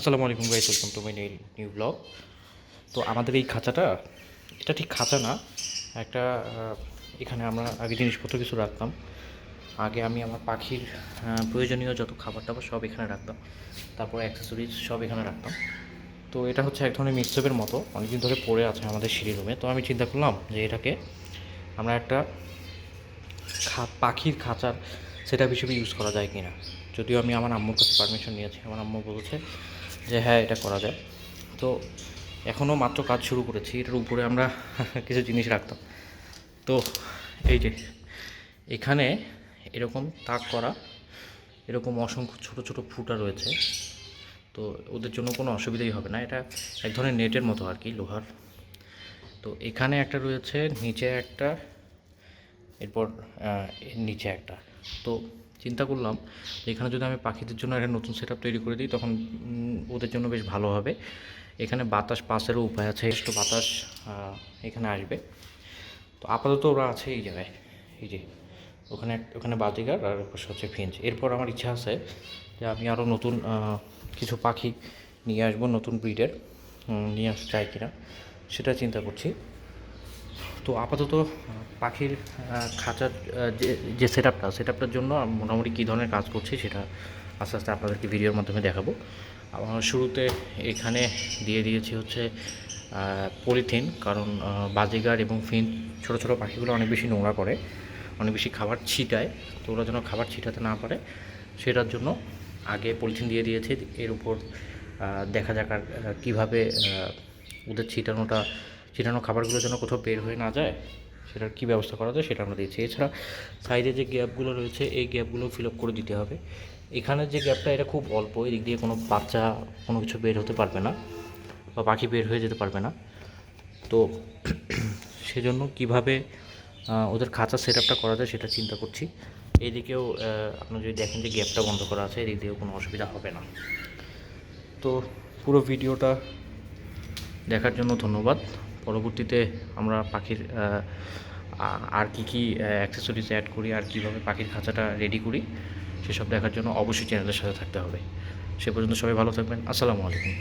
আসসালামু আলাইকুম guys, welcome to my new blog. তো আমাদের এই খাঁচাটা, এটা ঠিক খাঁচা না, একটা এখানে আমরা আগে জিনিসপত্র কিছু রাখতাম। আগে আমি আমার পাখির প্রয়োজনীয় যত খাবার টাবার সব এখানে রাখতাম, তারপর অ্যাক্সেসরিজ সব এখানে রাখতাম। তো এটা হচ্ছে এক ধরনের মিক্সচেপের মতো, অনেকদিন ধরে পড়ে আছে আমাদের সিঁড়ি রুমে। তো আমি চিন্তা করলাম যে এটাকে আমরা একটা পাখির খাঁচার সেটা হিসেবে ইউজ করা যায় কি না। যদিও আমি আমার আম্মুর কাছে পারমিশন নিয়েছি, আমার আম্মু বলেছে যে হ্যাঁ, এটা করা যায়। তো এখনও মাত্র কাজ শুরু করেছি, এটার উপরে আমরা কিছু জিনিস রাখতাম। তো এই যে এখানে এরকম তাক করা, এরকম অসংখ্য ছোট ছোট ফুটা রয়েছে। তো ওদের জন্য কোনো অসুবিধাই হবে না, এটা এক ধরনের নেটের মতো আর কি, লোহার। তো এখানে একটা রয়েছে, নিচে একটা, এরপর এর নিচে একটা। তো চিন্তা করলাম যে এখানে যদি আমি পাখিদের জন্য একটা নতুন সেট আপ তৈরি করে দিই, তখন ওদের জন্য বেশ ভালো হবে। এখানে বাতাস পাসেরও উপায় আছে, একটু বাতাস এখানে আসবে। তো আপাতত ওরা আছে এই জায়গায়, এই যে ওখানে ওখানে বাজিগার আর পাশে হচ্ছে ফিঞ্চ। এরপর আমার ইচ্ছা আছে যে আমি আরও নতুন কিছু পাখি নিয়ে আসবো, নতুন ব্রিডের নিয়ে আসতে চাই কিনা সেটা চিন্তা করছি। তো আপাতত পাখির খাঁচার যে সেট আপটার জন্য মোটামুটি কী ধরনের কাজ করছি সেটা আস্তে আস্তে আপনাদেরকে ভিডিওর মাধ্যমে দেখাবো। আমার শুরুতে এখানে দিয়ে দিয়েছি হচ্ছে পলিথিন, কারণ বাজিগার এবং ফিঞ্চ ছোটো ছোটো পাখিগুলো অনেক বেশি নোংরা করে, অনেক বেশি খাবার ছিটায়। তো ওরা যেন খাবার ছিটাতে না পারে সেটার জন্য আগে পলিথিন দিয়ে দিয়েছি। এর উপর দেখা যাক আর কীভাবে ওদের ছিটানো খাবারগুলো যেন কোথাও বের হয়ে না যায়, সেটার কী ব্যবস্থা করা যায় সেটা আমরা দিচ্ছি। এছাড়া সাইডে যে গ্যাপগুলো রয়েছে এই গ্যাপগুলো ফিল আপ করে দিতে হবে। এখানের যে গ্যাপটা এটা খুব অল্প, এদিক দিয়ে কোনো বাচ্চা কোনো কিছু বের হতে পারবে না বা পাখি বের হয়ে যেতে পারবে না। তো সেজন্য কীভাবে ওদের খাঁচা সেট আপটা করা যায় সেটা চিন্তা করছি। এইদিকেও আপনারা যদি দেখেন যে গ্যাপটা বন্ধ করা আছে, এদিক দিয়েও কোনো অসুবিধা হবে না। তো পুরো ভিডিওটা দেখার জন্য ধন্যবাদ। পরবর্তীতে আমরা পাখির আর কী অ্যাক্সেসরিজ অ্যাড করি আর কীভাবে পাখির খাঁচাটা রেডি করি সেসব দেখার জন্য অবশ্যই চ্যানেলের সাথে থাকতে হবে। সে পর্যন্ত সবাই ভালো থাকবেন। আসসালামু আলাইকুম।